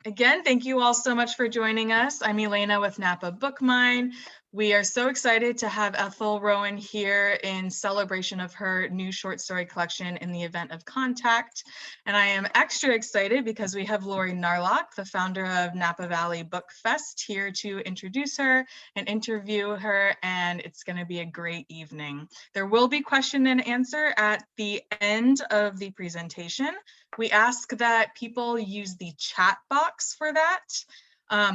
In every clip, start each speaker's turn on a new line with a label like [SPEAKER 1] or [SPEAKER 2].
[SPEAKER 1] Again, thank you all so much for joining us. I'm Elena with Napa Book Mine. We are so excited to have Ethel Rohan here in celebration of her new short story collection in the event of Contact. And I am extra excited because we have Lori Narlock, the founder of Napa Valley Book Fest, here to introduce her and interview her, and it's going to be a great evening. There will be question and answer at the end of the presentation. We ask that people use the chat box for that.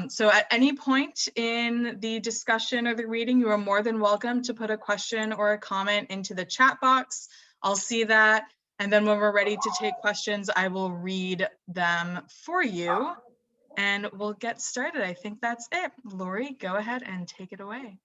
[SPEAKER 1] So at any point in the discussion or the reading, you are more than welcome to put a question or a comment into the chat box. I'll see that. And then when we're ready to take questions, I will read them for you and we'll get started. I think that's it. Lori, go ahead and take it away.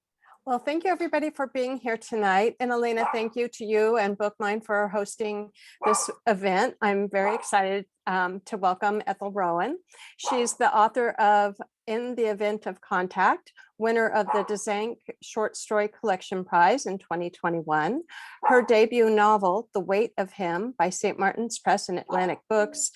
[SPEAKER 2] Well, thank you everybody for being here tonight. And Elena, thank you to you and Bookmine for hosting this event. I'm very excited to welcome Ethel Rohan. She's the author of In the Event of Contact, winner of the Dzanc Short Story Collection Prize in 2021. Her debut novel, The Weight of Him by St. Martin's Press and Atlantic Books,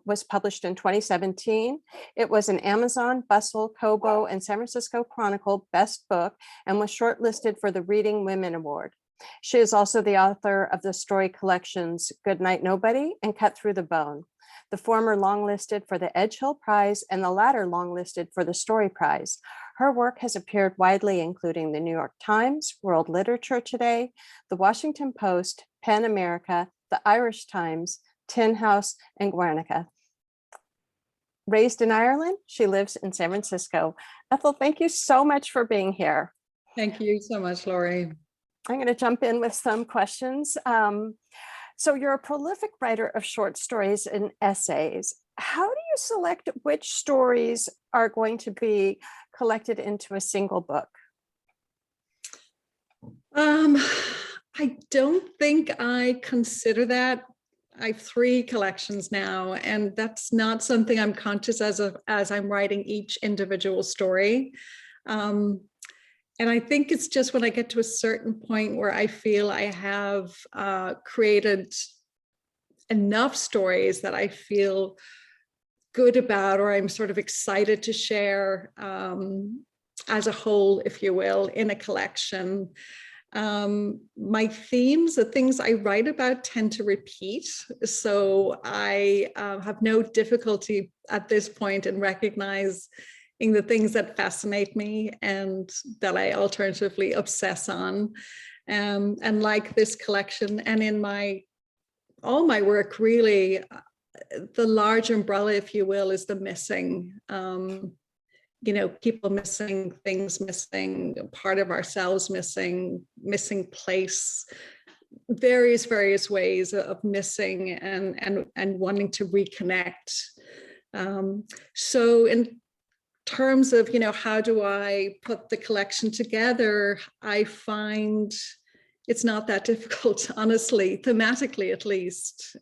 [SPEAKER 2] was published in 2017. It was an Amazon, Bustle, Kobo, and San Francisco Chronicle Best Book and was shortlisted for the Reading Women Award. She is also the author of the story collections Good Night Nobody and Cut Through the Bone, the former longlisted for the Edgehill Prize and the latter longlisted for the Story Prize. Her work has appeared widely, including the New York Times, World Literature Today, the Washington Post, PEN America, the Irish Times, Tin House, and Guernica. Raised in Ireland, she lives in San Francisco. Ethel, thank you so much for being here.
[SPEAKER 3] Thank you so much, Lori.
[SPEAKER 2] I'm going to jump in with some questions. So you're a prolific writer of short stories and essays. How do you select which stories are going to be collected into a single book?
[SPEAKER 3] I don't think I consider that. I have 3 collections now, and that's not something I'm conscious as I'm writing each individual story. And I think it's just when I get to a certain point where I feel I have created enough stories that I feel good about, or I'm sort of excited to share as a whole, if you will, in a collection. My themes, the things I write about, tend to repeat. So I have no difficulty at this point in recognizing the things that fascinate me and that I alternatively obsess on. And like this collection and in all my work, really, the large umbrella, if you will, is the missing. People missing, things missing, part of ourselves missing place, various ways of missing and wanting to reconnect. So in terms of, how do I put the collection together, I find it's not that difficult, honestly, thematically at least.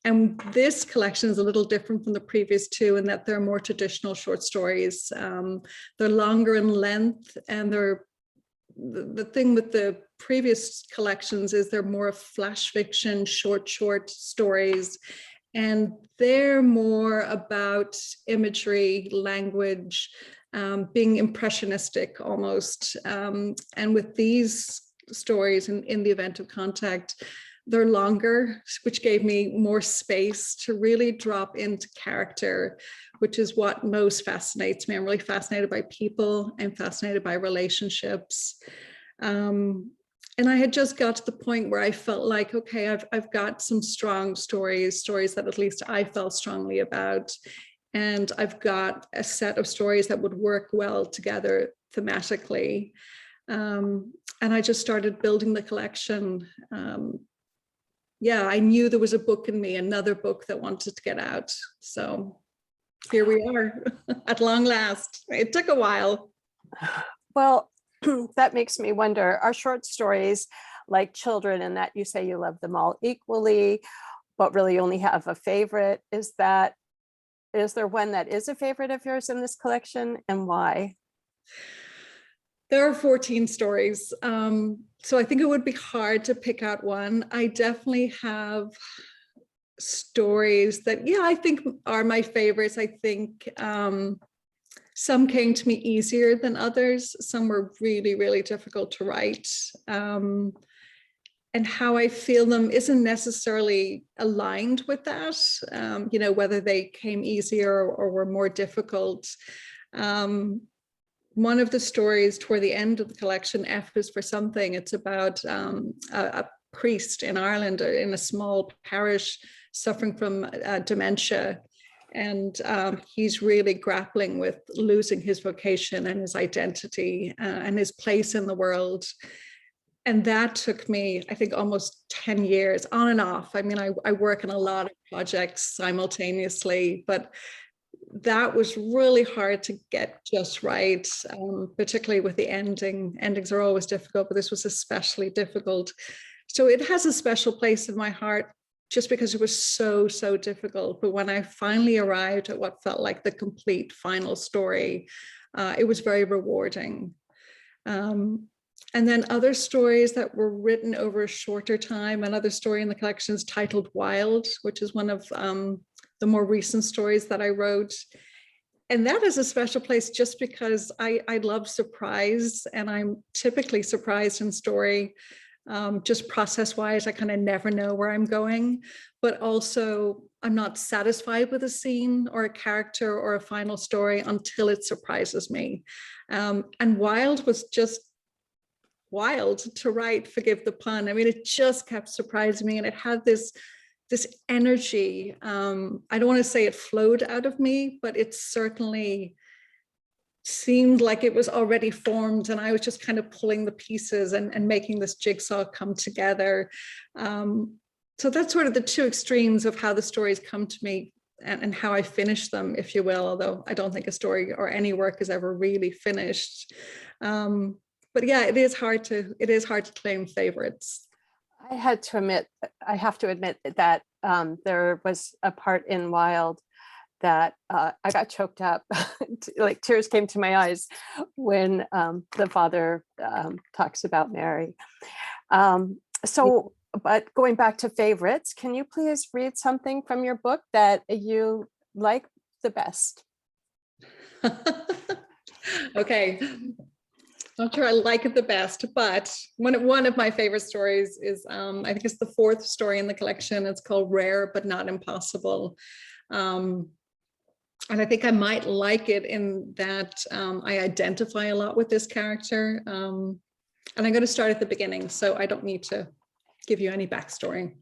[SPEAKER 3] And this collection is a little different from the previous 2 in that they're more traditional short stories. They're longer in length, and the thing with the previous collections is they're more flash fiction, short stories, and they're more about imagery, language, being impressionistic almost. And with these stories in the event of Contact, they're longer, which gave me more space to really drop into character, which is what most fascinates me. I'm really fascinated by people. I'm fascinated by relationships. And I had just got to the point where I felt like, okay, I've got some strong stories that at least I felt strongly about. And I've got a set of stories that would work well together thematically. And I just started building the collection. I knew there was a book in me, another book that wanted to get out. So here we are at long last. It took a while.
[SPEAKER 2] Well, that makes me wonder, are short stories like children in that you say you love them all equally, but really only have a favorite? Is there one that is a favorite of yours in this collection, and why?
[SPEAKER 3] There are 14 stories. So I think it would be hard to pick out one. I definitely have stories that, yeah, I think are my favorites. I think some came to me easier than others. Some were really, really difficult to write. And how I feel them isn't necessarily aligned with that, you know, whether they came easier or were more difficult. One of the stories toward the end of the collection, F is for Something, it's about a priest in Ireland in a small parish suffering from dementia. And he's really grappling with losing his vocation and his identity and his place in the world. And that took me, I think, almost 10 years on and off. I mean, I work in a lot of projects simultaneously, but that was really hard to get just right, particularly with the ending. Endings are always difficult, but this was especially difficult. So it has a special place in my heart just because it was so, so difficult. But when I finally arrived at what felt like the complete final story, it was very rewarding. And then other stories that were written over a shorter time. Another story in the collection is titled Wild, which is one of the more recent stories that I wrote. And that is a special place just because I love surprise, and I'm typically surprised in story. Just process-wise, I kind of never know where I'm going, but also I'm not satisfied with a scene or a character or a final story until it surprises me. And Wild was just wild to write, forgive the pun. I mean, it just kept surprising me, and it had this energy. I don't want to say it flowed out of me, but it certainly seemed like it was already formed, and I was just kind of pulling the pieces and making this jigsaw come together. So that's sort of the two extremes of how the stories come to me and how I finish them, if you will, although I don't think a story or any work is ever really finished. But yeah, it is hard to claim favorites.
[SPEAKER 2] I have to admit that there was a part in Wild that I got choked up, like tears came to my eyes when the father talks about Mary. But going back to favorites, can you please read something from your book that you like the best?
[SPEAKER 3] Okay. Not sure I like it the best, but one of my favorite stories is, I think it's the fourth story in the collection. It's called Rare But Not Impossible. And I think I might like it in that I identify a lot with this character. And I'm going to start at the beginning, so I don't need to give you any backstory.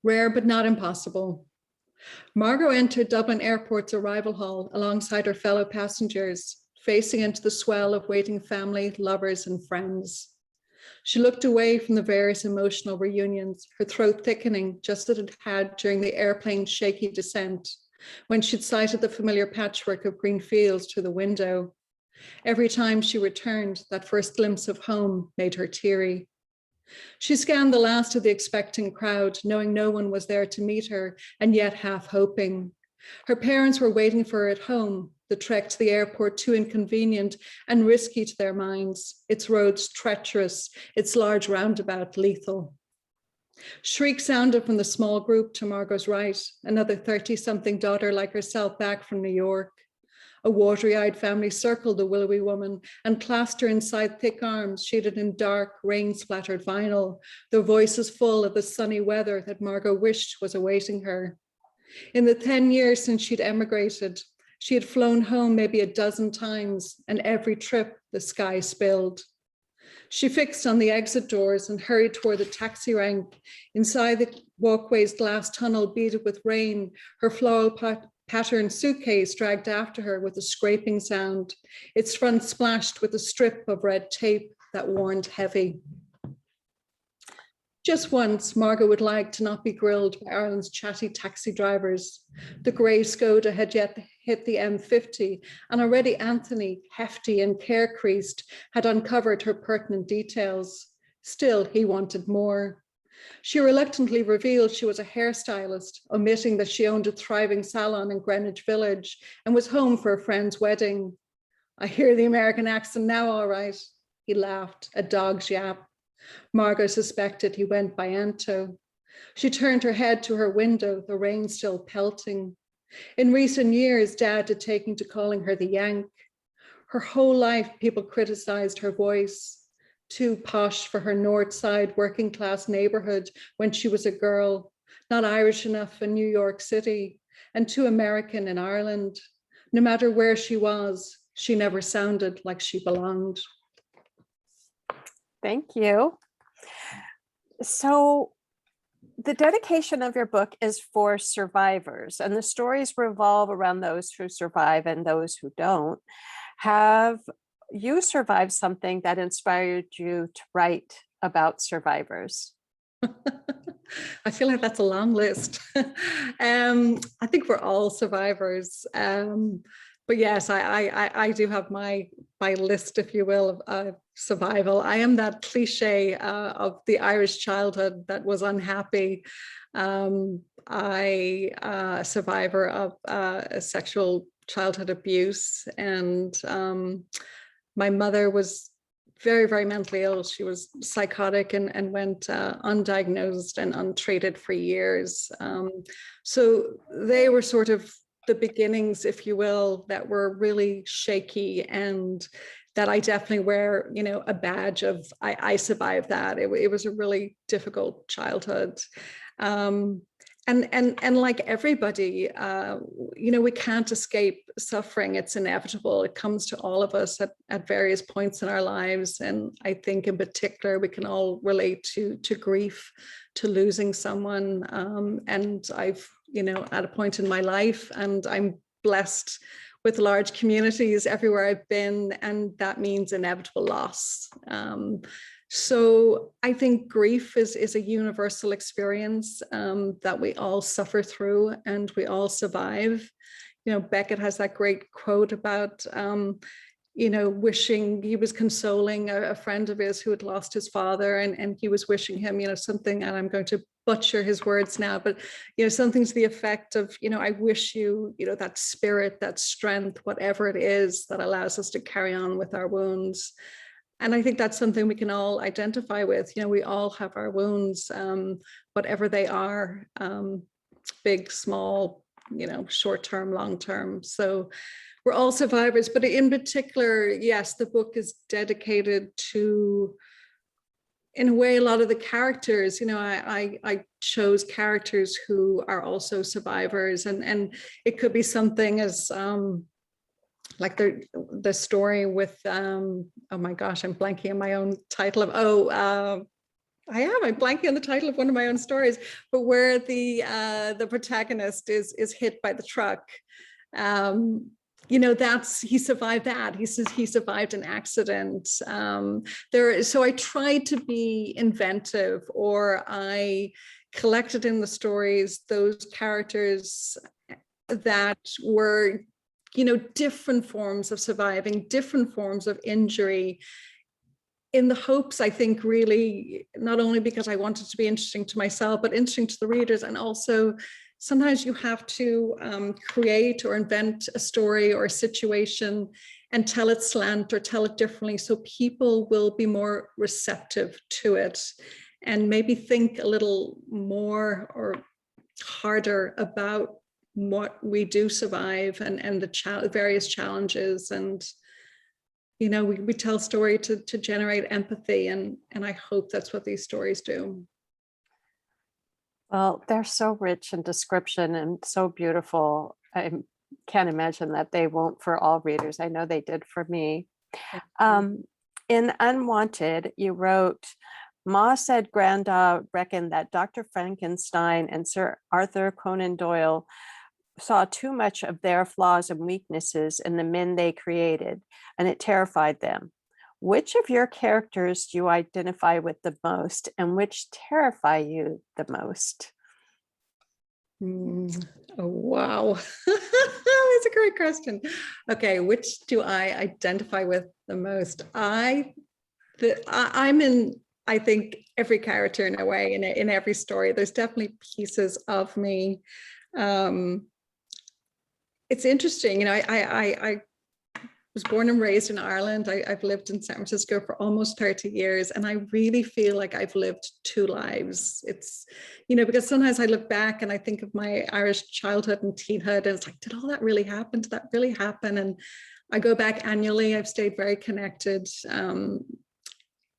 [SPEAKER 3] Rare But Not Impossible. Margot entered Dublin Airport's arrival hall alongside her fellow passengers, facing into the swell of waiting family, lovers, and friends. She looked away from the various emotional reunions, her throat thickening just as it had during the airplane's shaky descent, when she'd sighted the familiar patchwork of green fields through the window. Every time she returned, that first glimpse of home made her teary. She scanned the last of the expectant crowd, knowing no one was there to meet her, and yet half hoping. Her parents were waiting for her at home, the trek to the airport too inconvenient and risky to their minds, its roads treacherous, its large roundabout lethal. Shrieks sounded from the small group to Margot's right, another 30-something daughter like herself back from New York. A watery-eyed family circled the willowy woman and clasped her inside thick arms sheeted in dark, rain-splattered vinyl, their voices full of the sunny weather that Margot wished was awaiting her. In the 10 years since she'd emigrated, she had flown home maybe a dozen times, and every trip the sky spilled. She fixed on the exit doors and hurried toward the taxi rank. Inside the walkway's glass tunnel beaded with rain, her floral patterned suitcase dragged after her with a scraping sound, its front splashed with a strip of red tape that warned heavy. Just once, Margot would like to not be grilled by Ireland's chatty taxi drivers. The grey Skoda had yet hit the M50, and already Anthony, hefty and care-creased, had uncovered her pertinent details. Still, he wanted more. She reluctantly revealed she was a hairstylist, omitting that she owned a thriving salon in Greenwich Village and was home for a friend's wedding. I hear the American accent now, all right, he laughed, a dog's yap. Margot suspected he went by Anto. She turned her head to her window, the rain still pelting. In recent years, Dad had taken to calling her the Yank. Her whole life, people criticized her voice. Too posh for her North Side working class neighborhood when she was a girl, not Irish enough in New York City, and too American in Ireland. No matter where she was, she never sounded like she belonged.
[SPEAKER 2] Thank you. So the dedication of your book is for survivors, and the stories revolve around those who survive and those who don't. Have you survived something that inspired you to write about survivors?
[SPEAKER 3] I feel like that's a long list. I think we're all survivors. But yes, I do have my list, if you will, of survival. I am that cliche of the Irish childhood that was unhappy. A survivor of sexual childhood abuse, and my mother was very, very mentally ill. She was psychotic and went undiagnosed and untreated for years. So they were sort of the beginnings, if you will, that were really shaky, and that I definitely wear, you know, a badge of I survived that. It was a really difficult childhood. And like everybody, you know, we can't escape suffering. It's inevitable. It comes to all of us at various points in our lives. And I think in particular, we can all relate to grief, to losing someone. And I've, you know, at a point in my life, and I'm blessed with large communities everywhere I've been, and that means inevitable loss. So I think grief is a universal experience that we all suffer through and we all survive. You know, Beckett has that great quote about, you know, wishing, he was consoling a friend of his who had lost his father, and he was wishing him, you know, something, and I'm going to butcher his words now, but, you know, something to the effect of, you know, I wish you, you know, that spirit, that strength, whatever it is that allows us to carry on with our wounds. And I think that's something we can all identify with. You know, we all have our wounds, whatever they are, big, small, you know, short-term, long-term. So we're all survivors, but in particular, yes, the book is dedicated to, in a way, a lot of the characters. You know, I chose characters who are also survivors, and it could be something as, like the story with, oh my gosh, I'm blanking on my own title of, I'm blanking on the title of one of my own stories, but where the protagonist is hit by the truck. You know, he survived that. He says he survived an accident. So I tried to be inventive, or I collected in the stories those characters that were, you know, different forms of surviving, different forms of injury, in the hopes, I think, really, not only because I wanted to be interesting to myself, but interesting to the readers. And also, sometimes you have to create or invent a story or a situation and tell it slant or tell it differently, so people will be more receptive to it and maybe think a little more or harder about what we do survive and the various challenges. And, you know, we tell story to generate empathy, and I hope that's what these stories do.
[SPEAKER 2] Well, they're so rich in description and so beautiful. I can't imagine that they won't for all readers. I know they did for me. In Unwanted, you wrote, Ma said Grandad reckoned that Dr. Frankenstein and Sir Arthur Conan Doyle saw too much of their flaws and weaknesses in the men they created, and it terrified them. Which of your characters do you identify with the most, and which terrify you the most?
[SPEAKER 3] Oh, wow. That's a great question. Okay, which do I identify with the most? I'm in, I think, every character in a way, in every story. There's definitely pieces of me. It's interesting, you know, I was born and raised in Ireland. I've lived in San Francisco for almost 30 years, and I really feel like I've lived two lives. It's, because sometimes I look back and I think of my Irish childhood and teenhood, and it's like, did all that really happen? Did that really happen? And I go back annually. I've stayed very connected. And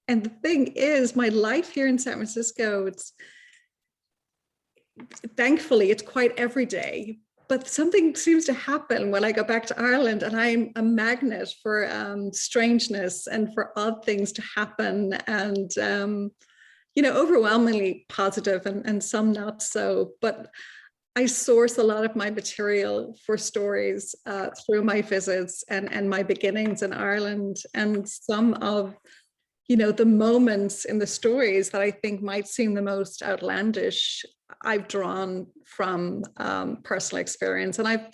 [SPEAKER 3] the thing is, my life here in San Francisco, thankfully, it's quite everyday. But something seems to happen when I go back to Ireland, and I'm a magnet for strangeness and for odd things to happen, and overwhelmingly positive and some not so. But I source a lot of my material for stories through my visits and my beginnings in Ireland, and some of the moments in the stories that I think might seem the most outlandish, I've drawn from personal experience, and I've,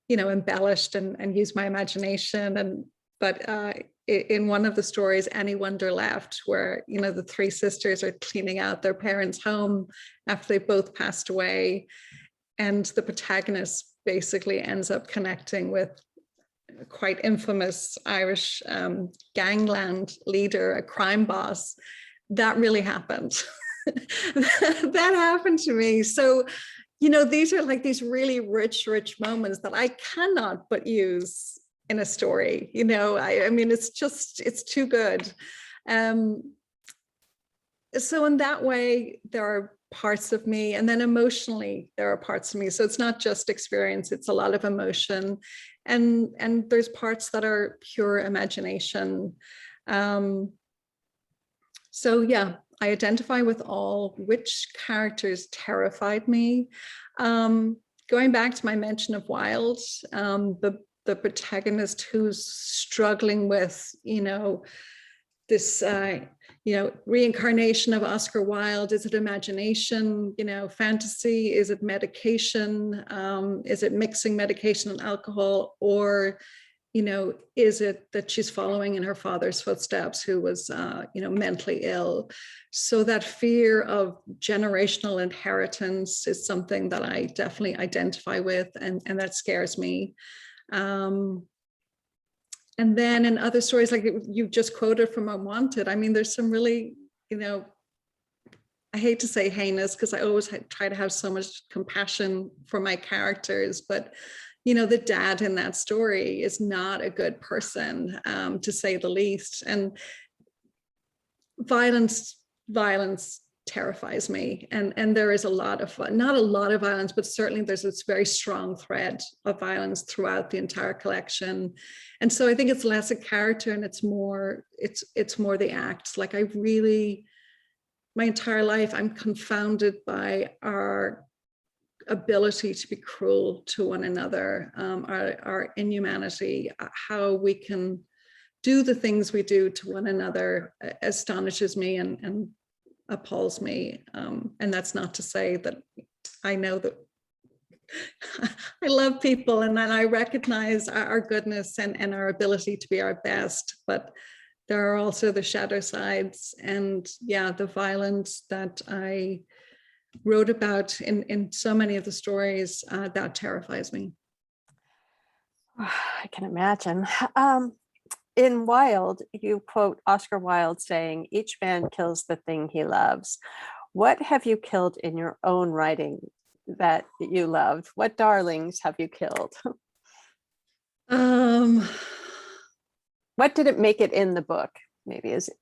[SPEAKER 3] embellished and used my imagination. But in one of the stories, Any Wonder Left, where, the three sisters are cleaning out their parents' home after they both passed away, and the protagonist basically ends up connecting with a quite infamous Irish gangland leader, a crime boss. That really happened. That happened to me. So, these are like these really rich moments that I cannot but use in a story. I mean, it's too good. So in that way, there are parts of me, and then emotionally, there are parts of me. So it's not just experience, it's a lot of emotion. And there's parts that are pure imagination. So yeah, I identify with all. Which characters terrified me? Going back to my mention of Wilde, the protagonist who's struggling with, this, reincarnation of Oscar Wilde. Is it imagination, fantasy? Is it medication? Is it mixing medication and alcohol? Or, is it that she's following in her father's footsteps, who was, mentally ill? So that fear of generational inheritance is something that I definitely identify with, and that scares me. And then in other stories, like you just quoted from Unwanted, I mean, there's some really, I hate to say heinous, because I always try to have so much compassion for my characters, but the dad in that story is not a good person, to say the least. And violence terrifies me, and there is a lot of, not a lot of violence, but certainly there's this very strong thread of violence throughout the entire collection. And so I think it's less a character, and it's more the acts. Like, I really, my entire life, I'm confounded by our ability to be cruel to one another, our inhumanity. How we can do the things we do to one another astonishes me and appalls me. And that's not to say that I know that I love people, and I recognize our goodness and our ability to be our best, but there are also the shadow sides, and yeah, the violence that I wrote about in so many of the stories, that terrifies me.
[SPEAKER 2] I can imagine. In Wilde, you quote Oscar Wilde saying, "Each man kills the thing he loves." What have you killed in your own writing that you loved? What darlings have you killed? What didn't make it in the book? Maybe is it?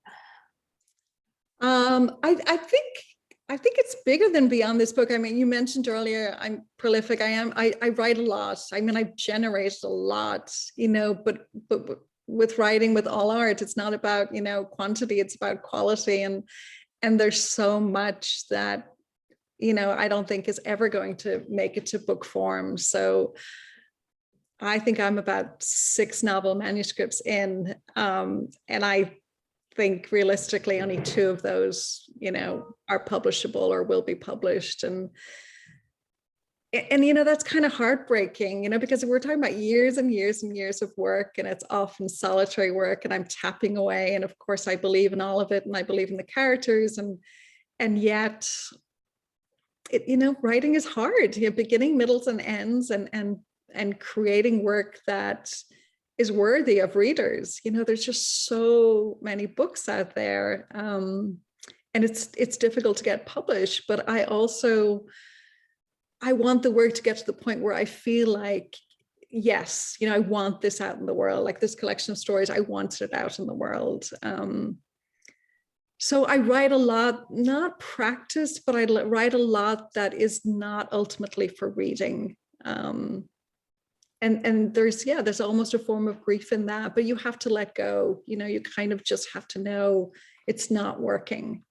[SPEAKER 3] I think it's bigger than beyond this book. I mean, you mentioned earlier, I'm prolific. I write a lot. I mean, I've generated a lot, but with writing, with all art, it's not about, quantity, it's about quality. And there's so much that, I don't think is ever going to make it to book form. So I think I'm about 6 novel manuscripts in, and I think realistically only 2 of those, are publishable or will be published. And that's kind of heartbreaking, because we're talking about years and years and years of work, and it's often solitary work, and I'm tapping away. And of course I believe in all of it, and I believe in the characters, and yet writing is hard, beginning, middles, and ends, and creating work that is worthy of readers. You know, there's just so many books out there, and it's difficult to get published. But I want the work to get to the point where I feel like, yes, you know, I want this out in the world, like this collection of stories, I want it out in the world. So I write a lot, not practice, but I write a lot that is not ultimately for reading. And there's almost a form of grief in that, but you have to let go. You know, you kind of just have to know it's not working.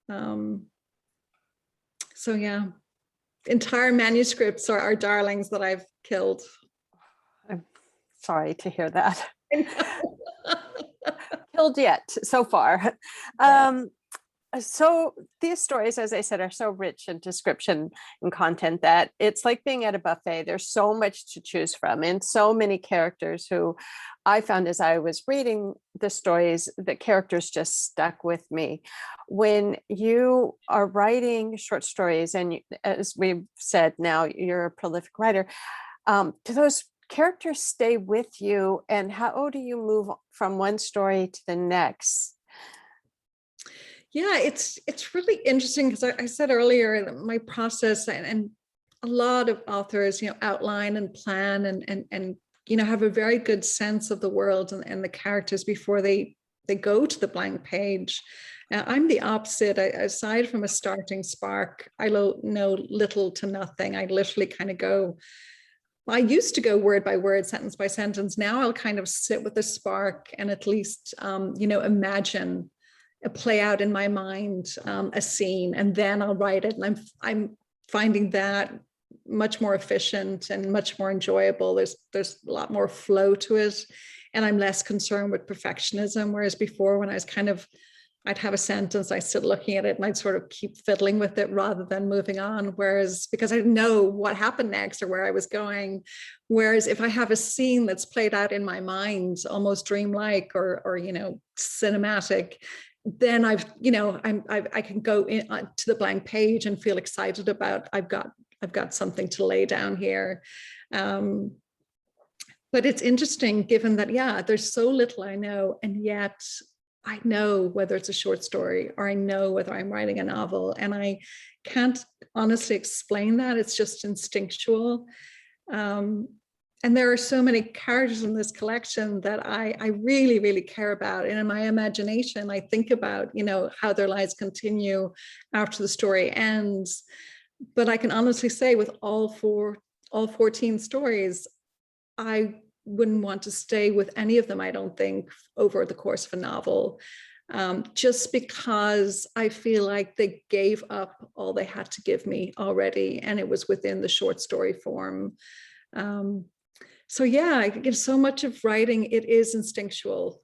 [SPEAKER 3] So yeah, entire manuscripts are darlings that I've killed.
[SPEAKER 2] I'm sorry to hear that. Killed yet so far. So these stories, as I said, are so rich in description and content that it's like being at a buffet. There's so much to choose from, and so many characters who I found as I was reading the stories, the characters just stuck with me. When you are writing short stories, and as we've said, now you're a prolific writer, do those characters stay with you, and how do you move from one story to the next?
[SPEAKER 3] Yeah, it's really interesting, because I said earlier that my process, and a lot of authors, you know, outline and plan and you know, have a very good sense of the world and the characters before they go to the blank page. I'm the opposite. Aside from a starting spark, I know little to nothing. I literally kind of go. I used to go word by word, sentence by sentence. Now I'll kind of sit with the spark and at least, you know, imagine a play out in my mind, a scene, and then I'll write it. And I'm finding that much more efficient and much more enjoyable. There's a lot more flow to it, and I'm less concerned with perfectionism. Whereas before, when I was I'd have a sentence, I sit looking at it, and I'd sort of keep fiddling with it rather than moving on. Whereas, because I didn't know what happened next or where I was going. Whereas if I have a scene that's played out in my mind, almost dreamlike or you know, cinematic, then I can go in to the blank page and feel excited about, I've got something to lay down here. But it's interesting, given that, yeah, there's so little I know, and yet I know whether it's a short story or I know whether I'm writing a novel, and I can't honestly explain that. It's just instinctual. And there are so many characters in this collection that I really, really care about. And in my imagination, I think about, you know, how their lives continue after the story ends. But I can honestly say, with all 14 stories, I wouldn't want to stay with any of them, I don't think, over the course of a novel, just because I feel like they gave up all they had to give me already, and it was within the short story form. So yeah, I think so much of writing, it is instinctual.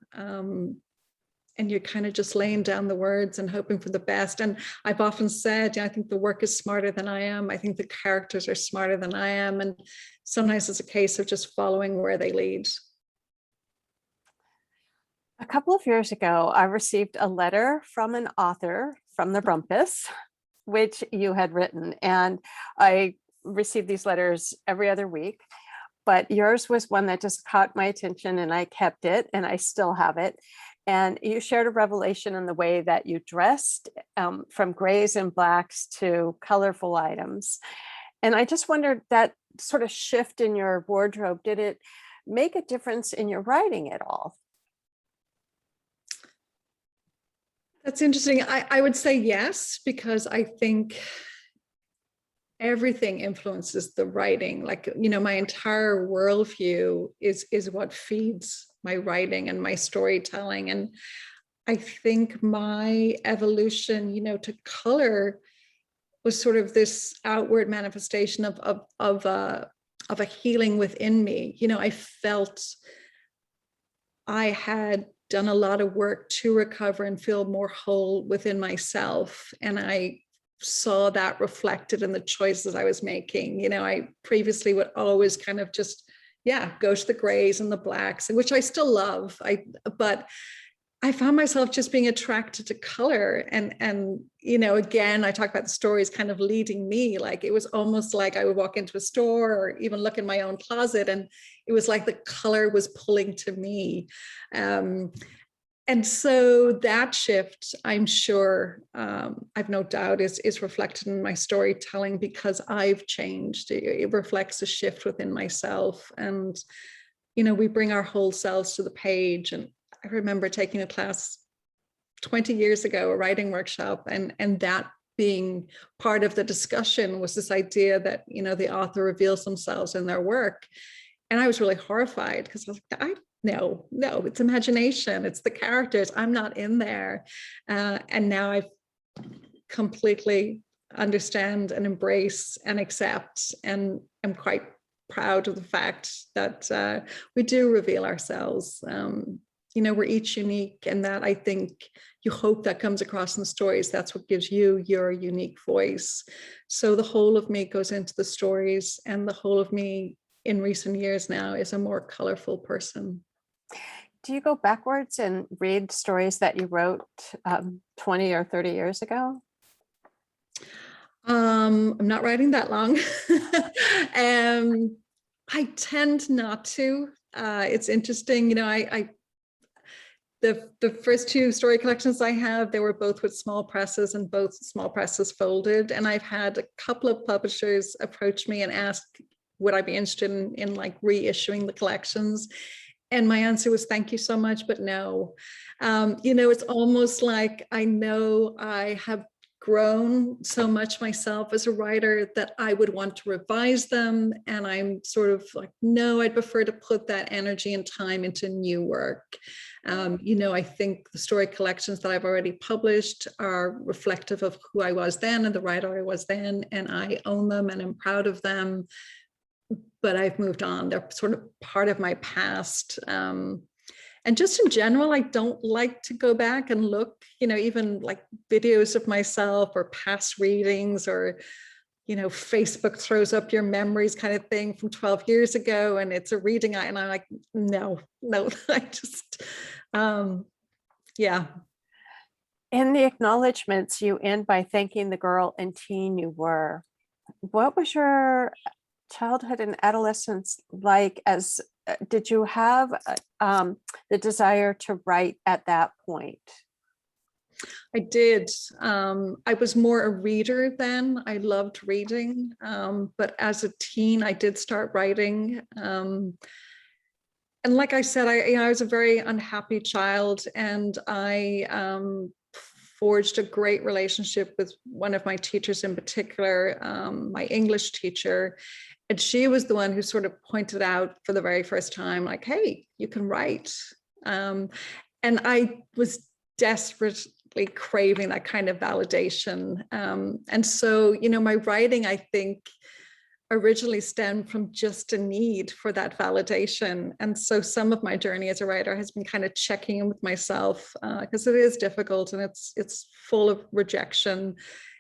[SPEAKER 3] And you're kind of just laying down the words and hoping for the best. And I've often said, I think the work is smarter than I am. I think the characters are smarter than I am. And sometimes it's a case of just following where they lead.
[SPEAKER 2] A couple of years ago, I received a letter from an author from the Rumpus, which you had written. And I received these letters every other week. But yours was one that just caught my attention, and I kept it, and I still have it. And you shared a revelation in the way that you dressed, from grays and blacks to colorful items. And I just wondered, that sort of shift in your wardrobe, did it make a difference in your writing at all?
[SPEAKER 3] That's interesting. I would say yes, because I think everything influences the writing. Like, you know, my entire worldview is what feeds my writing and my storytelling. And I think my evolution, you know, to color was sort of this outward manifestation of a healing within me. You know, I felt I had done a lot of work to recover and feel more whole within myself. And I saw that reflected in the choices I was making. You know, I previously would always kind of just, go to the grays and the blacks, which I still love. But I found myself just being attracted to color. And, you know, again, I talk about the stories kind of leading me. Like it was almost like I would walk into a store or even look in my own closet, and it was like the color was pulling to me. And so that shift, I'm sure, I've no doubt is reflected in my storytelling, because I've changed. It reflects a shift within myself. And, you know, we bring our whole selves to the page. And I remember taking a class 20 years ago, a writing workshop, and that being part of the discussion was this idea that, you know, the author reveals themselves in their work. And I was really horrified, because I was like, no, it's imagination. It's the characters. I'm not in there. And now I completely understand and embrace and accept, and I'm quite proud of the fact that we do reveal ourselves. You know, we're each unique, and that, I think, you hope that comes across in the stories. That's what gives you your unique voice. So the whole of me goes into the stories, and the whole of me in recent years now is a more colorful person.
[SPEAKER 2] Do you go backwards and read stories that you wrote 20 or 30 years ago?
[SPEAKER 3] I'm not writing that long. I tend not to. It's interesting, you know, the first two story collections I have, they were both with small presses, and both small presses folded. And I've had a couple of publishers approach me and ask, would I be interested in like reissuing the collections? And my answer was, thank you so much, but no. You know, it's almost like I know I have grown so much myself as a writer that I would want to revise them. And I'm sort of like, no, I'd prefer to put that energy and time into new work. You know, I think the story collections that I've already published are reflective of who I was then and the writer I was then, and I own them and I'm proud of them. But I've moved on. They're sort of part of my past. And just in general, I don't like to go back and look, you know, even like videos of myself or past readings, or, you know, Facebook throws up your memories kind of thing from 12 years ago, and it's a reading. And I'm like, no, I just, yeah.
[SPEAKER 2] In the acknowledgements, you end by thanking the girl and teen you were. What was your childhood and adolescence like? As did you have the desire to write at that point?
[SPEAKER 3] I did. I was more a reader then. I loved reading, but as a teen, I did start writing. And like I said, I was a very unhappy child, and I forged a great relationship with one of my teachers in particular, my English teacher. And she was the one who sort of pointed out for the very first time, like, hey, you can write. And I was desperately craving that kind of validation. And so, you know, my writing, I think, originally stemmed from just a need for that validation. And so some of my journey as a writer has been kind of checking in with myself, because it is difficult and it's full of rejection,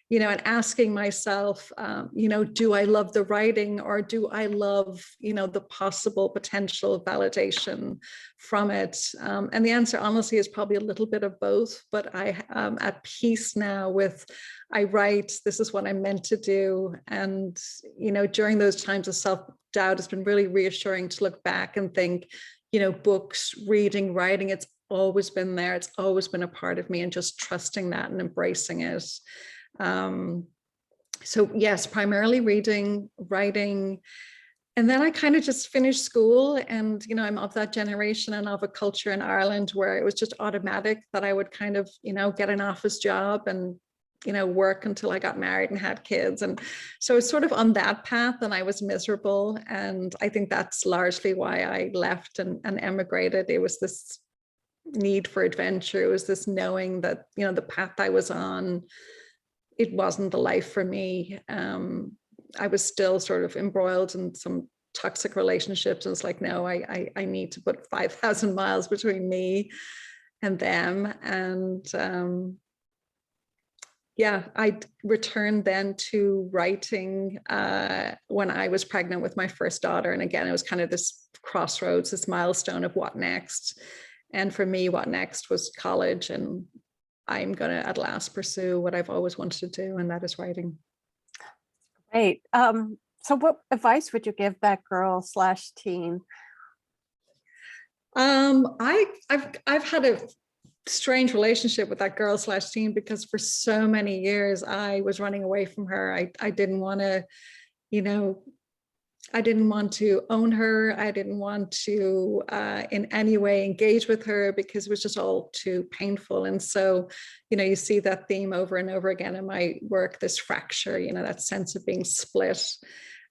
[SPEAKER 3] you know, and asking myself, you know, do I love the writing, or do I love, you know, the possible potential validation from it? And the answer, honestly, is probably a little bit of both. But I am at peace now with, I write, this is what I'm meant to do. And, you know, during those times of self-doubt, it's been really reassuring to look back and think, you know, books, reading, writing, it's always been there. It's always been a part of me, and just trusting that and embracing it. So yes, primarily reading, writing, and then I kind of just finished school. And, you know, I'm of that generation and of a culture in Ireland where it was just automatic that I would kind of, you know, get an office job and, you know, work until I got married and had kids. And so it's sort of on that path, and I was miserable. And I think that's largely why I left and emigrated. It was this need for adventure. It was this knowing that, you know, the path I was on, it wasn't the life for me. I was still sort of embroiled in some toxic relationships. And it's like, no, I need to put 5,000 miles between me and them. And yeah, I returned then to writing when I was pregnant with my first daughter. And again, it was kind of this crossroads, this milestone of what next. And for me, what next was college, and I'm going to at last pursue what I've always wanted to do, and that is writing.
[SPEAKER 2] Great. So what advice would you give that girl/teen?
[SPEAKER 3] I've had a strange relationship with that girl/teen, because for so many years I was running away from her. I didn't want to, I didn't want to own her. I didn't want to in any way engage with her, because it was just all too painful. And so, you see that theme over and over again in my work, this fracture, that sense of being split.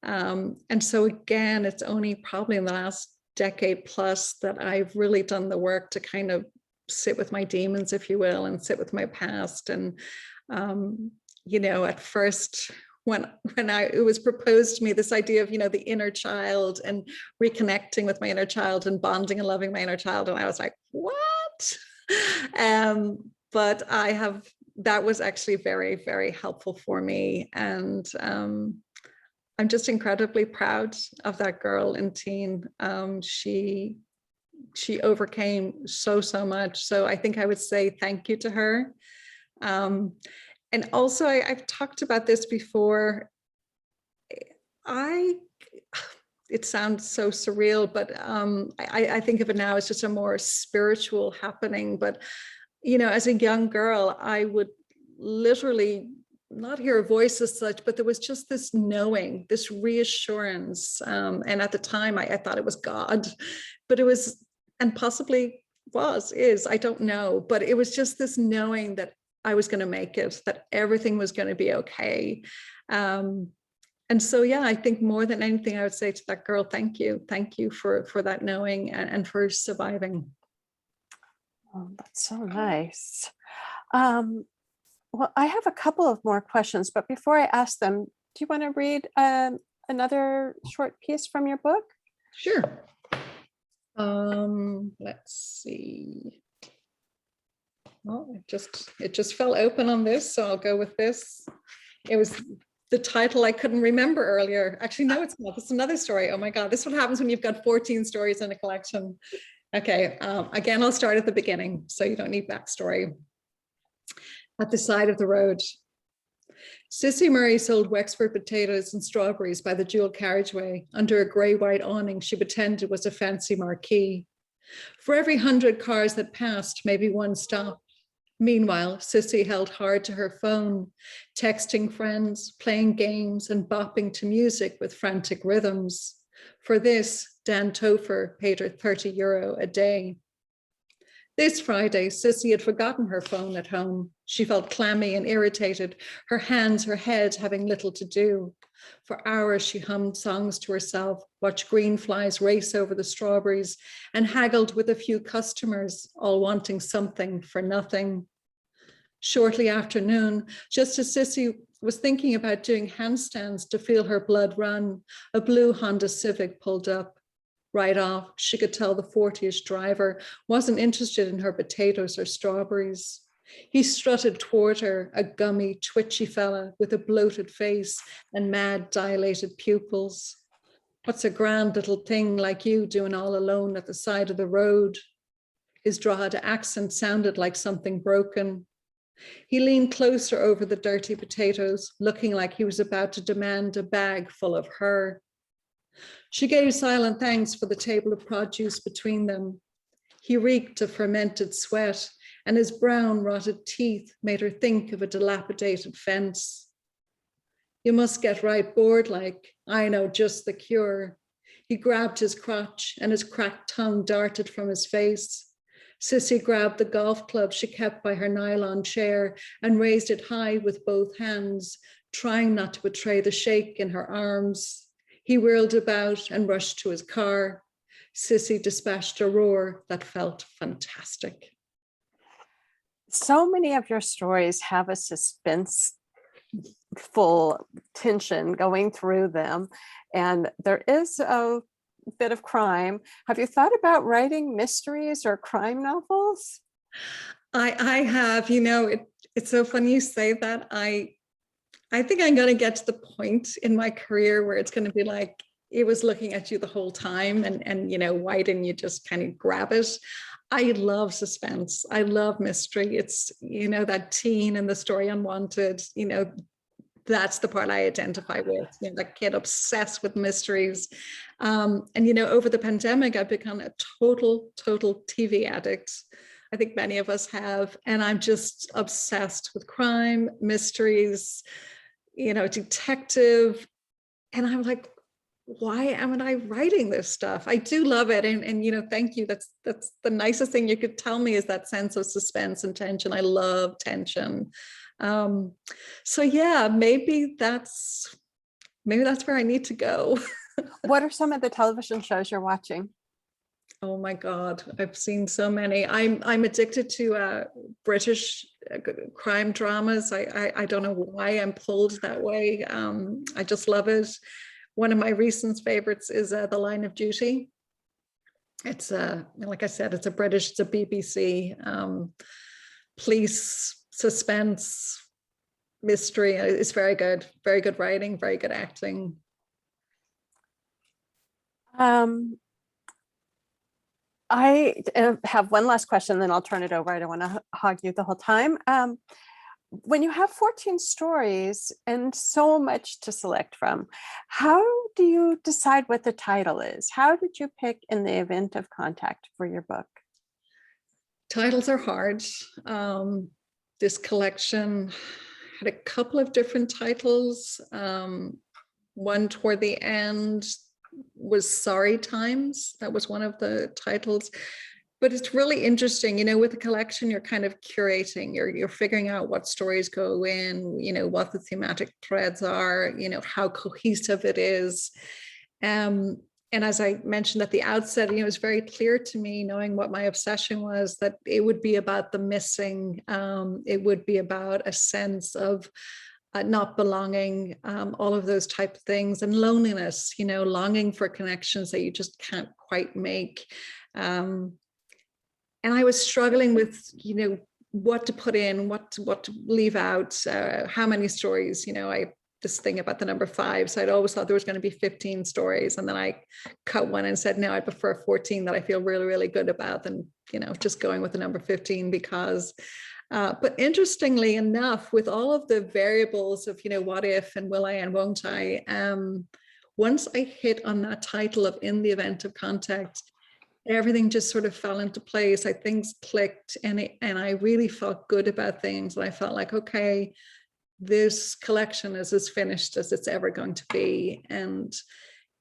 [SPEAKER 3] And so again, it's only probably in the last decade plus that I've really done the work to kind of sit with my demons, if you will, and sit with my past. And, at first, when it was proposed to me, this idea of, the inner child and reconnecting with my inner child and bonding and loving my inner child. And I was like, what? But that was actually very, very helpful for me. And I'm just incredibly proud of that girl and teen. She overcame so much. So I think I would say thank you to her. And also, I've talked about this before. It sounds so surreal, but I think of it now as just a more spiritual happening. But, as a young girl, I would literally not hear a voice as such, but there was just this knowing, this reassurance. And at the time, I thought it was God, but it was, and possibly is, I don't know, but it was just this knowing that I was going to make it, that everything was going to be okay. And so, yeah, I think more than anything, I would say to that girl, thank you for that knowing and for surviving.
[SPEAKER 2] Oh, that's so nice. Well, I have a couple of more questions, but before I ask them, do you want to read another short piece from your book?
[SPEAKER 3] Sure. Let's see. Well, it just fell open on this, so I'll go with this. It was the title I couldn't remember earlier. Actually, no, it's not. It's another story. Oh my God, this is what happens when you've got 14 stories in a collection. Okay, again, I'll start at the beginning, so you don't need backstory. At the side of the road, Sissy Murray sold Wexford potatoes and strawberries by the dual carriageway under a grey-white awning she pretended was a fancy marquee. For every 100 cars that passed, maybe one stopped. Meanwhile, Sissy held hard to her phone, texting friends, playing games, and bopping to music with frantic rhythms. For this, Dan Topher paid her €30 a day. This Friday, Sissy had forgotten her phone at home. She felt clammy and irritated, her hands, her head having little to do. For hours, she hummed songs to herself, watched green flies race over the strawberries, and haggled with a few customers, all wanting something for nothing. Shortly after noon, just as Sissy was thinking about doing handstands to feel her blood run, a blue Honda Civic pulled up. Right off, she could tell the 40-ish driver wasn't interested in her potatoes or strawberries. He strutted toward her, a gummy, twitchy fella with a bloated face and mad, dilated pupils. What's a grand little thing like you doing all alone at the side of the road? His Drogheda accent sounded like something broken. He leaned closer over the dirty potatoes, looking like he was about to demand a bag full of her. She gave silent thanks for the table of produce between them. He reeked of fermented sweat, and his brown, rotted teeth made her think of a dilapidated fence. You must get right bored like, I know just the cure. He grabbed his crotch, and his cracked tongue darted from his face. Sissy grabbed the golf club she kept by her nylon chair and raised it high with both hands, trying not to betray the shake in her arms. He whirled about and rushed to his car. Sissy dispatched a roar that felt fantastic.
[SPEAKER 2] So many of your stories have a suspenseful tension going through them, and there is a bit of crime. Have you thought about writing mysteries or crime novels?
[SPEAKER 3] I have, it's so funny you say that. I think I'm going to get to the point in my career where it's going to be like, it was looking at you the whole time, and you know, why didn't you just kind of grab it? I love suspense. I love mystery. It's, you know, that teen in the story Unwanted, you know, that's the part I identify with, you know, that kid obsessed with mysteries. And, you know, over the pandemic, I've become a total TV addict. I think many of us have, and I'm just obsessed with crime, mysteries, you know, detective. And I'm like, why am I writing this stuff? I do love it. And you know, thank you. That's the nicest thing you could tell me, is that sense of suspense and tension. I love tension. So yeah, maybe that's where I need to go.
[SPEAKER 2] What are some of the television shows you're watching?
[SPEAKER 3] Oh my God, I've seen so many. I'm addicted to British crime dramas. I don't know why I'm pulled that way. I just love it. One of my recent favorites is The Line of Duty. It's like I said, it's a BBC police suspense mystery. It's very good writing, very good acting.
[SPEAKER 2] I have one last question, then I'll turn it over. I don't want to hog you the whole time. When you have 14 stories and so much to select from, how do you decide what the title is? How did you pick In the Event of Contact for your book?
[SPEAKER 3] Titles are hard. This collection had a couple of different titles. One toward the end was Sorry Times. That was one of the titles. But it's really interesting, you know, with the collection, you're kind of curating, you're figuring out what stories go in, you know, what the thematic threads are, you know, how cohesive it is. And as I mentioned at the outset, you know, it was very clear to me, knowing what my obsession was, that it would be about the missing. It would be about a sense of not belonging, all of those type of things, and loneliness, you know, longing for connections that you just can't quite make. And I was struggling with, you know, what to put in, what to leave out, how many stories, you know, this thing about the number 5. So I'd always thought there was going to be 15 stories. And then I cut one and said, no, I prefer 14 that I feel really good about than, you know, just going with the number 15 because, but interestingly enough, with all of the variables of, you know, what if and will I and won't I, once I hit on that title of In the Event of Contact, everything just sort of fell into place. Things clicked, and I really felt good about things. And I felt like, okay, this collection is as finished as it's ever going to be. And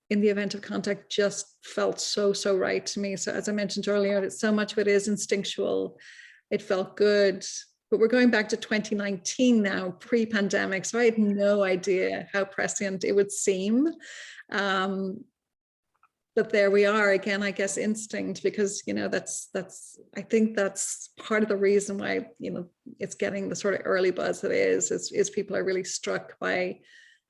[SPEAKER 3] In the Event of Contact just felt so right to me. So as I mentioned earlier, so much of it is instinctual. It felt good. But we're going back to 2019 now, pre-pandemic. So I had no idea how prescient it would seem. But there we are again, I guess, instinct, because, you know, I think that's part of the reason why, you know, it's getting the sort of early buzz it is people are really struck by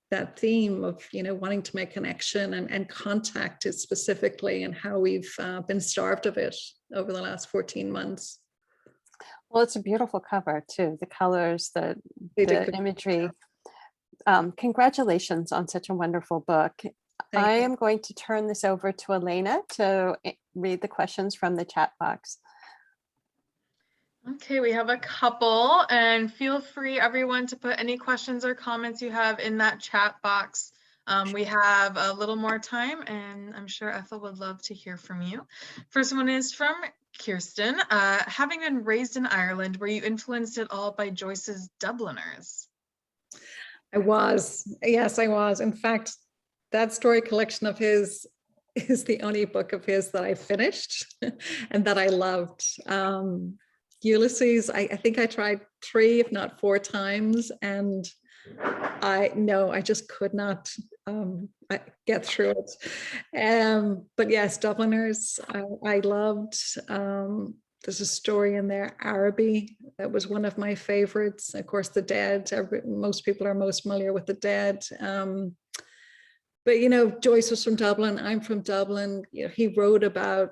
[SPEAKER 3] that theme of, you know, wanting to make connection and contact it specifically, and how we've been starved of it over the last 14 months.
[SPEAKER 2] Well, it's a beautiful cover too. The colors, the imagery. Congratulations on such a wonderful book. I am going to turn this over to Elena to read the questions from the chat box.
[SPEAKER 1] Okay, we have a couple, and feel free, everyone, to put any questions or comments you have in that chat box. We have a little more time, and I'm sure Ethel would love to hear from you. First one is from Kirsten. Having been raised in Ireland, were you influenced at all by Joyce's Dubliners?
[SPEAKER 3] I was. Yes, I was. In fact, that story collection of his is the only book of his that I finished and that I loved. Ulysses, I think I tried 3, if not 4 times, and I just could not get through it. But yes, Dubliners, I loved. There's a story in there, Araby, that was one of my favorites. Of course, The Dead. Most people are most familiar with The Dead. But, you know, Joyce was from Dublin. I'm from Dublin. You know, he wrote about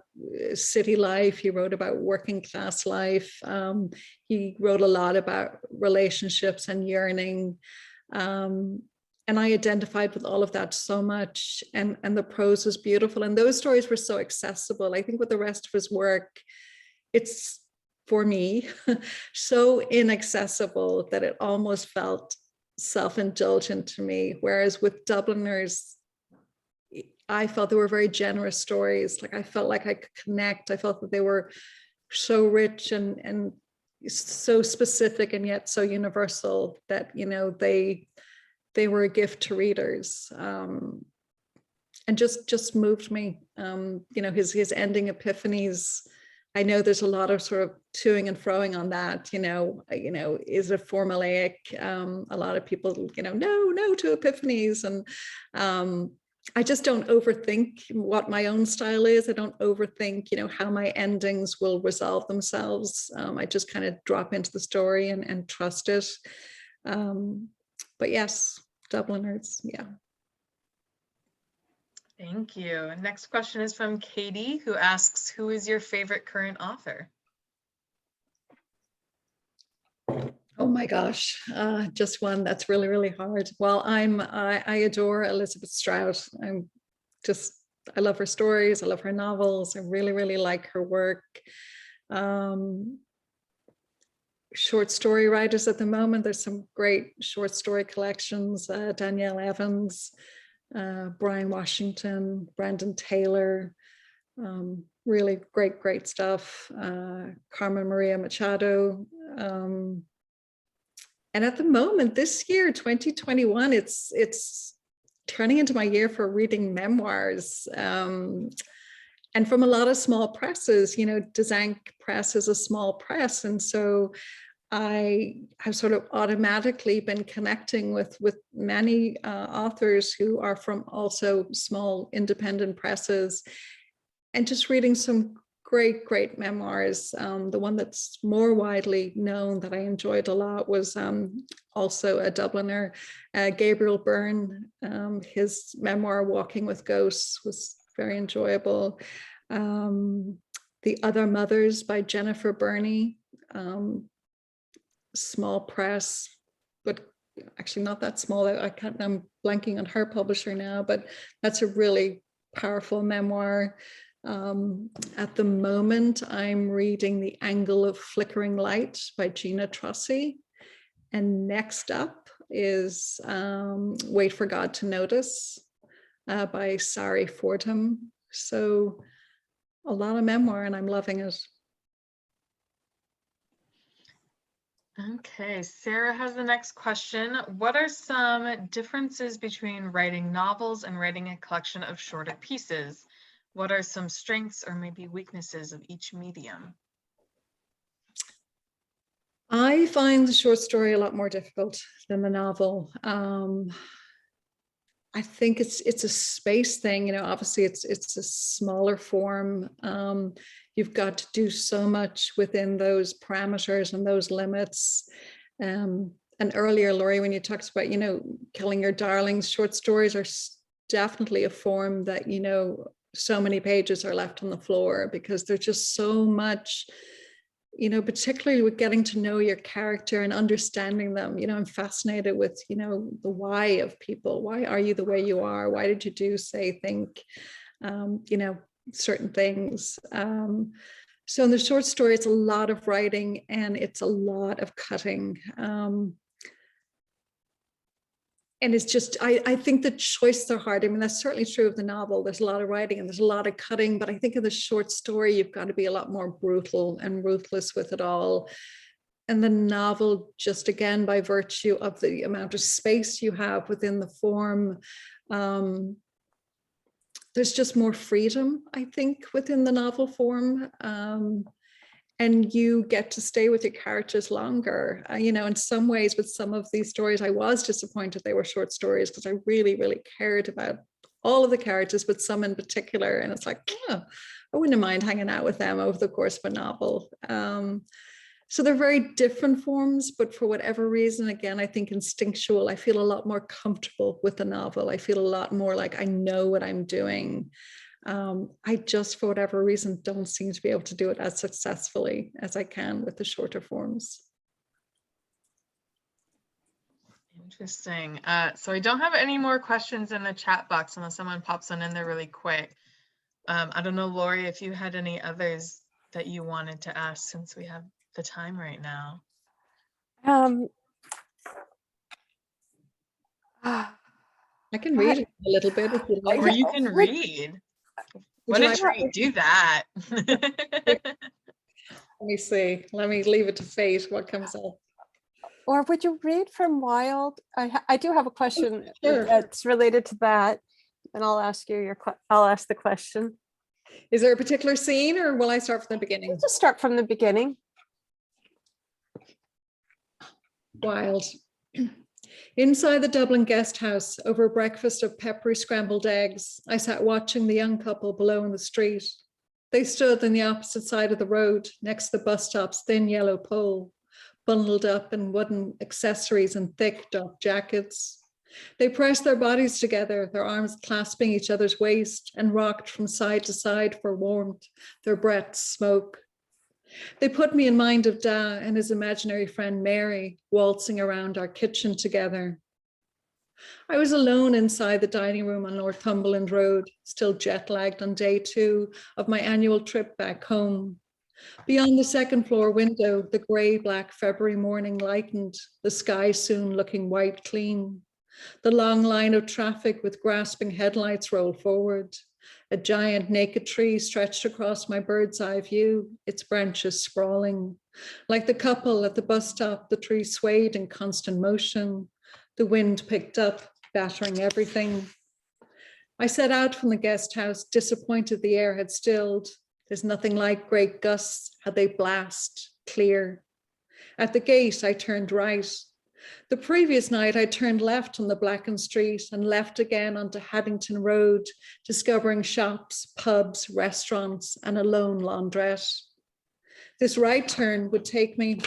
[SPEAKER 3] city life. He wrote about working class life. He wrote a lot about relationships and yearning. I identified with all of that so much, and the prose was beautiful, and those stories were so accessible. I think with the rest of his work, it's, for me, so inaccessible that it almost felt self-indulgent to me. Whereas with Dubliners, I felt they were very generous stories. Like I felt like I could connect. I felt that they were so rich and so specific and yet so universal that, you know, they were a gift to readers, and just moved me. You know, his ending epiphanies. I know there's a lot of sort of toing and froing on that. You know, is it formulaic? A lot of people, you know, no to epiphanies, and I just don't overthink what my own style is. I don't overthink, you know, how my endings will resolve themselves. I just kind of drop into the story and trust it. But yes, Dubliners, yeah.
[SPEAKER 1] Thank you. Next question is from Katie, who asks, who is your favorite current author?
[SPEAKER 3] Oh my gosh, just one that's really, really hard. Well, I adore Elizabeth Strout. I love her stories. I love her novels. I really, really like her work. Short story writers at the moment, there's some great short story collections. Danielle Evans, Brian Washington, Brandon Taylor, really great stuff. Carmen Maria Machado. And at the moment, this year, 2021, it's turning into my year for reading memoirs. And from a lot of small presses. You know, Desank Press is a small press. And so I have sort of automatically been connecting with many authors who are from also small independent presses, and just reading some great memoirs. The one that's more widely known that I enjoyed a lot was also a Dubliner, Gabriel Byrne. His memoir, Walking with Ghosts, was very enjoyable. The Other Mothers by Jennifer Burney, small press, but actually not that small. I'm blanking on her publisher now, but that's a really powerful memoir. At the moment, I'm reading The Angle of Flickering Light by Gina Trussi. And next up is Wait for God to Notice by Sari Fordham. So a lot of memoir, and I'm loving it.
[SPEAKER 1] Okay, Sarah has the next question. What are some differences between writing novels and writing a collection of shorter pieces? What are some strengths or maybe weaknesses of each medium?
[SPEAKER 3] I find the short story a lot more difficult than the novel. I think it's a space thing. You know, obviously it's a smaller form. You've got to do so much within those parameters and those limits. And earlier, Lori, when you talked about, you know, killing your darlings, short stories are definitely a form that, you know, so many pages are left on the floor because there's just so much, you know, particularly with getting to know your character and understanding them. You know, I'm fascinated with, you know, the why of people. Why are you the way you are? Why did you do, say, think, you know, certain things? So in the short story, it's a lot of writing and it's a lot of cutting. And it's just, I think the choices are hard. I mean, that's certainly true of the novel. There's a lot of writing and there's a lot of cutting, but I think in the short story, you've got to be a lot more brutal and ruthless with it all. And the novel, just again, by virtue of the amount of space you have within the form, there's just more freedom, I think, within the novel form. And you get to stay with your characters longer. You know, in some ways with some of these stories, I was disappointed they were short stories because I really, really cared about all of the characters, but some in particular. And it's like, oh, I wouldn't mind hanging out with them over the course of a novel. So they're very different forms, but for whatever reason, again, I think instinctual, I feel a lot more comfortable with the novel. I feel a lot more like I know what I'm doing. I just, for whatever reason, don't seem to be able to do it as successfully as I can with the shorter forms.
[SPEAKER 1] Interesting. So I don't have any more questions in the chat box unless someone pops one in there really quick. I don't know, Lori, if you had any others that you wanted to ask since we have the time right now.
[SPEAKER 3] I can read it a little bit if you'd like.
[SPEAKER 1] Or you can read. What a treat, do that.
[SPEAKER 3] Let me see. Let me leave it to fate what comes up.
[SPEAKER 2] Or would you read from Wild? I do have a question
[SPEAKER 3] Sure.
[SPEAKER 2] that's related to that, and I'll ask you I'll ask the question.
[SPEAKER 3] Is there a particular scene, or will I start from the beginning?
[SPEAKER 2] Just start from the beginning.
[SPEAKER 3] Wild. Inside the Dublin guest house, over a breakfast of peppery scrambled eggs, I sat watching the young couple below in the street. They stood on the opposite side of the road, next to the bus stop's thin yellow pole, bundled up in wooden accessories and thick dark jackets. They pressed their bodies together, their arms clasping each other's waist, and rocked from side to side for warmth, their breaths smoke. They put me in mind of Da and his imaginary friend Mary, waltzing around our kitchen together. I was alone inside the dining room on Northumberland Road, still jet-lagged on day 2 of my annual trip back home. Beyond the second floor window, the grey-black February morning lightened, the sky soon looking white clean. The long line of traffic with grasping headlights rolled forward. A giant naked tree stretched across my bird's eye view, its branches sprawling. Like the couple at the bus stop, the tree swayed in constant motion. The wind picked up, battering everything. I set out from the guest house, disappointed the air had stilled. There's nothing like great gusts, how they blast, clear. At the gate, I turned right. The previous night, I turned left on the blackened street and left again onto Haddington Road, discovering shops, pubs, restaurants, and a lone laundrette. This right turn would take me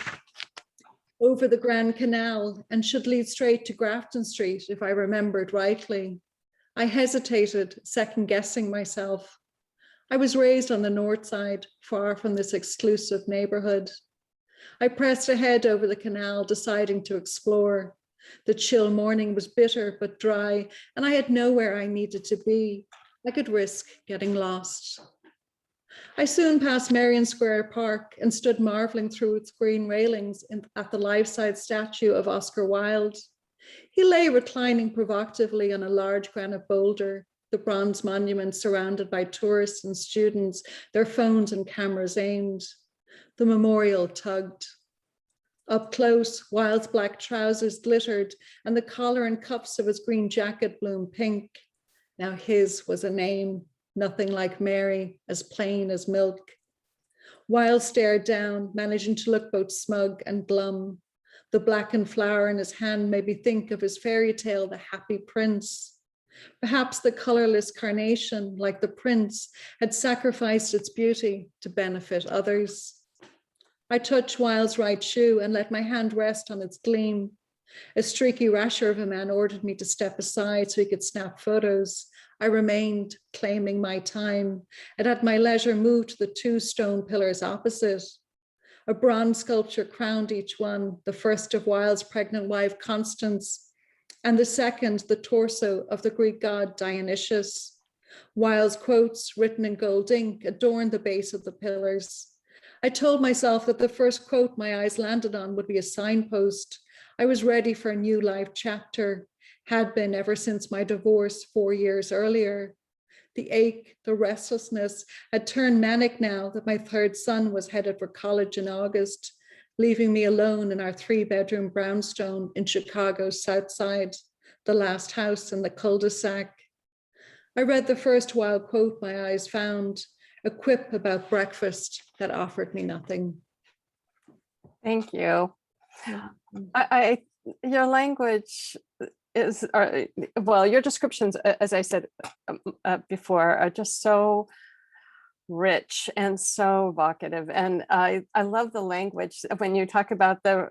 [SPEAKER 3] over the Grand Canal and should lead straight to Grafton Street, if I remembered rightly. I hesitated, second-guessing myself. I was raised on the north side, far from this exclusive neighborhood. I pressed ahead over the canal, deciding to explore. The chill morning was bitter but dry, and I had nowhere I needed to be. I could risk getting lost. I soon passed Merrion Square Park and stood marveling through its green railings at the life-size statue of Oscar Wilde. He lay reclining provocatively on a large granite boulder, the bronze monument surrounded by tourists and students, their phones and cameras aimed. The memorial tugged. Up close, Wilde's black trousers glittered and the collar and cuffs of his green jacket bloomed pink. Now his was a name, nothing like Mary, as plain as milk. Wilde stared down, managing to look both smug and glum. The blackened flower in his hand made me think of his fairy tale, The Happy Prince. Perhaps the colorless carnation, like the prince, had sacrificed its beauty to benefit others. I touched Wilde's right shoe and let my hand rest on its gleam. A streaky rasher of a man ordered me to step aside so he could snap photos. I remained, claiming my time, and at my leisure moved to the 2 stone pillars opposite. A bronze sculpture crowned each one, the first of Wilde's pregnant wife, Constance, and the second, the torso of the Greek god Dionysius. Wilde's quotes, written in gold ink, adorned the base of the pillars. I told myself that the first quote my eyes landed on would be a signpost. I was ready for a new life chapter, had been ever since my divorce 4 years earlier. The ache, the restlessness had turned manic now that my 3rd son was headed for college in August, leaving me alone in our 3-bedroom brownstone in Chicago's South Side, the last house in the cul-de-sac. I read the first Wilde quote my eyes found, a quip about breakfast that offered me nothing.
[SPEAKER 2] Thank you. Your language is, well, your descriptions, as I said before, are just so rich and so evocative. And I love the language when you talk about the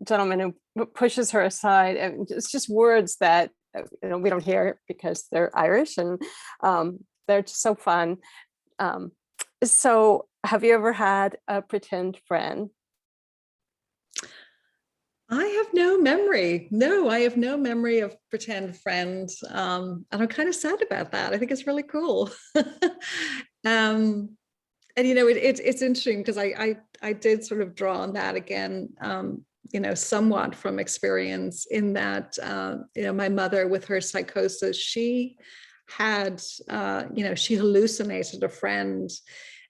[SPEAKER 2] gentleman who pushes her aside, and it's just words that we don't hear because they're Irish, and they're just so fun. So have you ever had a pretend friend?
[SPEAKER 3] I have no memory. No, I have no memory of pretend friends. And I'm kind of sad about that. I think it's really cool. And it's interesting because I did sort of draw on that again, somewhat from experience in that my mother with her psychosis, she had she hallucinated a friend.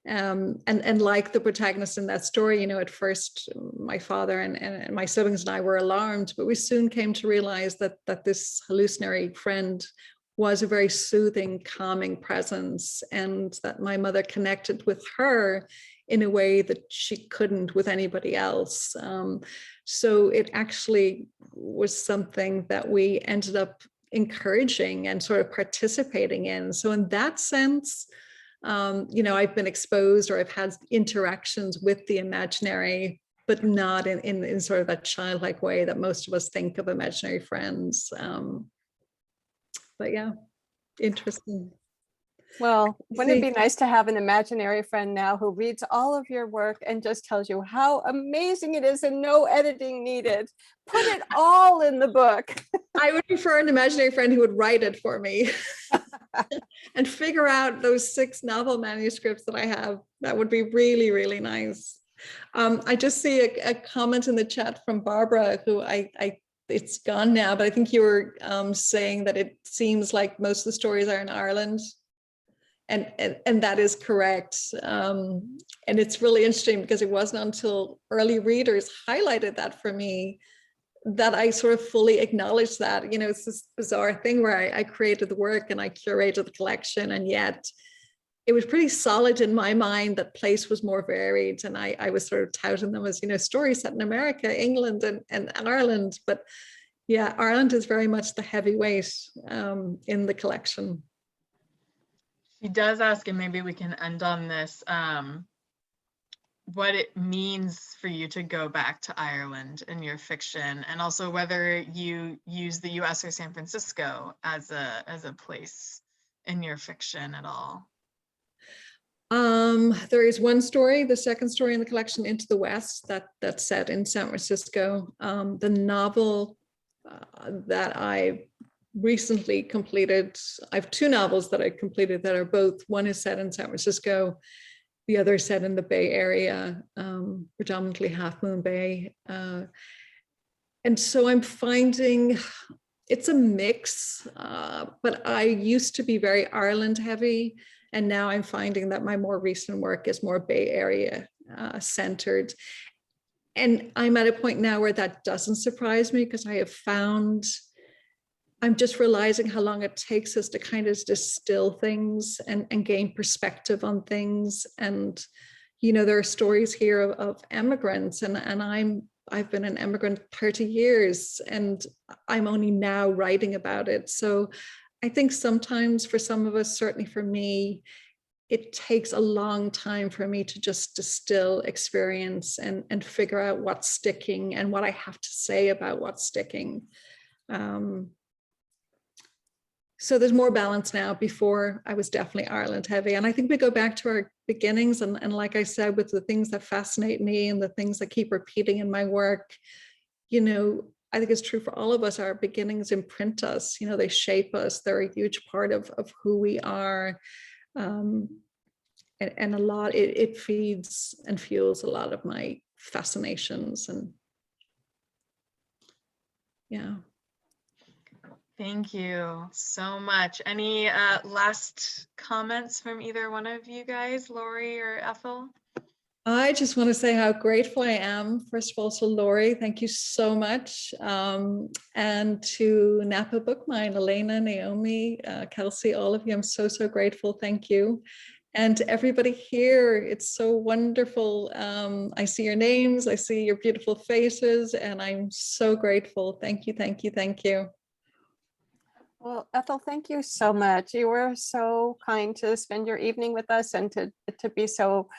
[SPEAKER 3] And like the protagonist in that story, at first my father and my siblings and I were alarmed, but we soon came to realize that this hallucinatory friend was a very soothing, calming presence, and that my mother connected with her in a way that she couldn't with anybody else. So it actually was something that we ended up encouraging and sort of participating in. So in that sense, I've been exposed, or I've had interactions with the imaginary, but not in sort of that childlike way that most of us think of imaginary friends. But yeah, interesting.
[SPEAKER 2] Well, wouldn't it be nice to have an imaginary friend now who reads all of your work and just tells you how amazing it is and no editing needed? Put it all in the book.
[SPEAKER 3] I would prefer an imaginary friend who would write it for me and figure out those 6 novel manuscripts that I have. That would be really, really nice. I just see a comment in the chat from Barbara, who it's gone now, but I think you were saying that it seems like most of the stories are in Ireland. And that is correct. And it's really interesting because it wasn't until early readers highlighted that for me that I sort of fully acknowledged that. It's this bizarre thing where I created the work and I curated the collection, and yet it was pretty solid in my mind that place was more varied. And I was sort of touting them as, stories set in America, England, and Ireland. But yeah, Ireland is very much the heavyweight in the collection.
[SPEAKER 1] She does ask, and maybe we can end on this, what it means for you to go back to Ireland in your fiction, and also whether you use the US or San Francisco as a place in your fiction at all.
[SPEAKER 3] There is one story, the second story in the collection, Into the West, that's set in San Francisco. The novel that I recently completed, I have 2 novels that I completed that are both, one is set in San Francisco, the other is set in the Bay Area, predominantly Half Moon Bay. And so I'm finding it's a mix, but I used to be very Ireland heavy, and now I'm finding that my more recent work is more Bay Area centered. And I'm at a point now where that doesn't surprise me, because I have found, I'm just realizing how long it takes us to kind of distill things and gain perspective on things. And, there are stories here of immigrants, and I've been an immigrant 30 years, and I'm only now writing about it. So I think sometimes for some of us, certainly for me, it takes a long time for me to just distill experience and figure out what's sticking and what I have to say about what's sticking. So there's more balance now. Before, I was definitely Ireland heavy. And I think we go back to our beginnings. And like I said, with the things that fascinate me and the things that keep repeating in my work, I think it's true for all of us. Our beginnings imprint us, they shape us. They're a huge part of who we are. And a lot, it feeds and fuels a lot of my fascinations. And yeah.
[SPEAKER 1] Thank you so much. Any last comments from either one of you guys, Lori or Ethel?
[SPEAKER 3] I just want to say how grateful I am, first of all, to Lori, thank you so much. And to Napa Bookmine, Elena, Naomi, Kelsey, all of you, I'm so, so grateful. Thank you. And to everybody here, it's so wonderful. I see your names, I see your beautiful faces, and I'm so grateful. Thank you, thank you, thank you.
[SPEAKER 2] Well, Ethel, thank you so much. You were so kind to spend your evening with us and to be so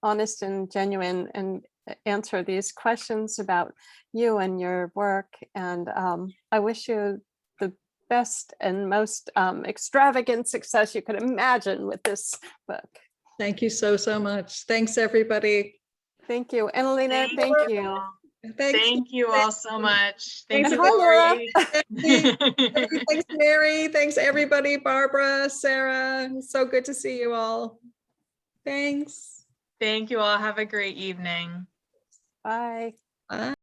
[SPEAKER 2] honest and genuine and answer these questions about you and your work. And I wish you the best and most extravagant success you could imagine with this book.
[SPEAKER 3] Thank you so, so much. Thanks, everybody.
[SPEAKER 2] Thank you. And Elena, thank you.
[SPEAKER 3] Thanks.
[SPEAKER 1] Thank you all so much. Thank
[SPEAKER 3] Thanks,
[SPEAKER 1] you,
[SPEAKER 2] Hi, Laura.
[SPEAKER 1] Lori.
[SPEAKER 3] Thanks, Mary. Thanks, everybody. Barbara, Sarah. So good to see you all. Thanks.
[SPEAKER 1] Thank you all. Have a great evening.
[SPEAKER 2] Bye.
[SPEAKER 3] Bye.